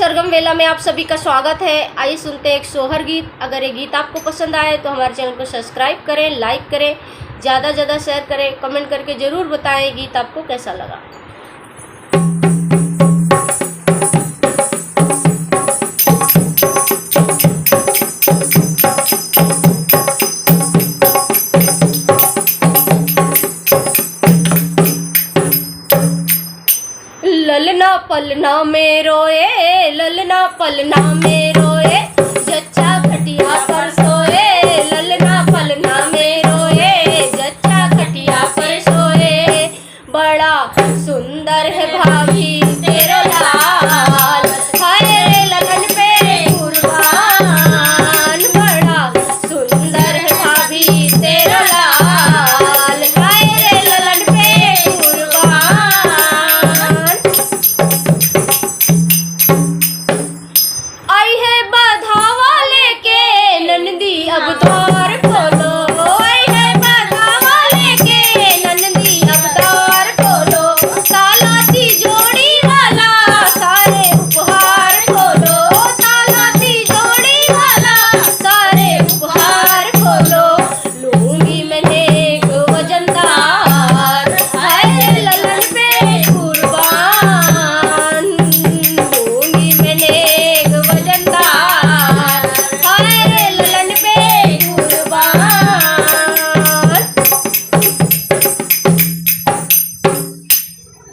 सरगम वेला में आप सभी का स्वागत है। आइए सुनते हैं एक सोहर गीत। अगर ये गीत आपको पसंद आए तो हमारे चैनल को सब्सक्राइब करें, लाइक करें, ज़्यादा से ज़्यादा शेयर करें, कमेंट करके ज़रूर बताएं ये गीत आपको कैसा लगा। ललना पलना में रोए, ललना पलना में रोए, जच्चा खटिया पर सोए। ललना पलना में रोए, जच्चा खटिया पर सोए। बड़ा सुंदर है भाभी तेरा लाल, हाय रे ललन पे कुर्बान। बड़ा सुंदर है भाभी तेरा लाल, हाय रे ललन पे कुर्बान। आई है बधावा लेके नंदी अब द्वार खोलो, आई है बधावा लेके नंदी अब द्वार खोलो। ताला तिजोरी वाला सारे उपहार खोलो, ताला तिजोरी वाला सारे उपहार खोलो। लूंगी मैंने एक वजनदार, हाय ललन पे कुर्बान। लूंगी मैंने एक वजनदार, हाय रे ललन पे कुर्बान।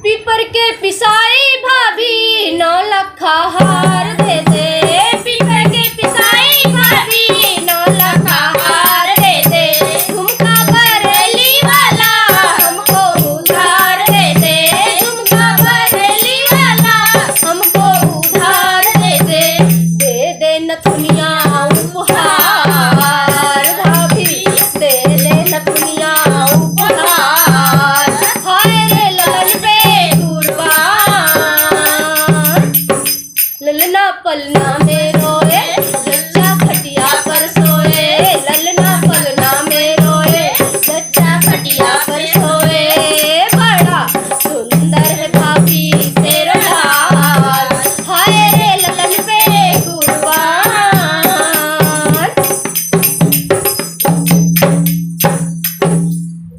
पीपर के पिसाई भाभी 9 लखा हार दे दे। पीपर के पिसाई भाभी 9 लखा हार दे दे। झुमका बरेली वाला हमको उधार दे दे। झुमका बरेली वाला हमको उधार दे दे। दे दे नथुनिया उपहार भाभी, दे दे नथुनिया उपहार, हाय रे ललन पे कुर्बान। ललना पलना में रोए, जच्चा खटिया पर सोए। ललना पलना में रोए, जच्चा खटिया पर सोए। बड़ा सुंदर है भाभी तेरा लाल, हाय रे ललन पे कुर्बान।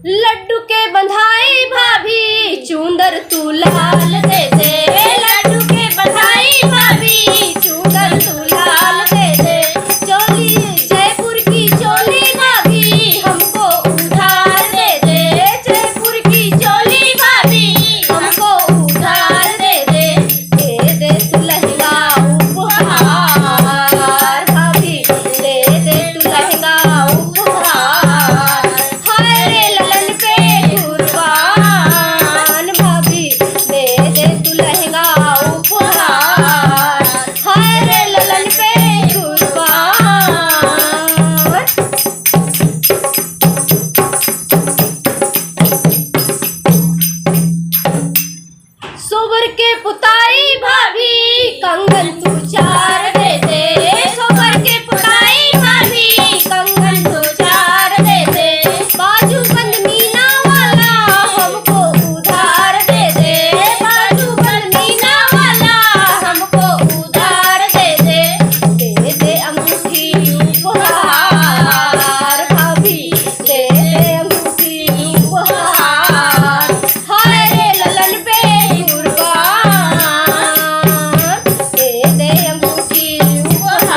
लड्डू के बंधाई भाभी चूंदर तू लाल दे दे। लड्डू के बंधाई भाभी चूंदर तू लाल दे दे। चोली जयपुर की चोली भाभी हमको उधार दे दे। जयपुर की चोली भाभी हमको उधार दे दे। दे दे तू लहंगा उपहार भाभी, दे दे तू लहंगा उपहार, हाय रे ललन पे कुर्बान। भाभी दे दे तू लहंगा उपहार, हाय रे ललन पे कुर्बान। सोबर के पुताई भाभी कंगन तू 4 दे दे। सोबर के पुताई भाभी कंगन तू 4 दे दे। बाजूबंद मीना वाला हमको उधार दे दे। बाजूबंद मीना वाला हमको उधार दे दे। दे दे अंगूठी उपहार भाभी, दे दे अंगूठी उपहार, हाय रे ललन पे कुर्बान। दे दे अंगूठी उपहार,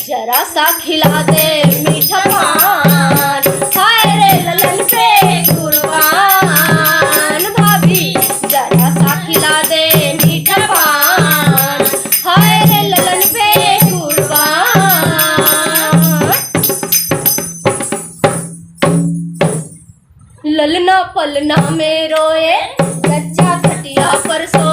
जरा सा खिला दे मीठा पान, हाय रे ललन पे कुर्बान। भाभी जरा सा खिला दे मीठा पान, हाय रे ललन पे कुर्बान। ललना पलना में रोए, कच्चा खटिया पर सो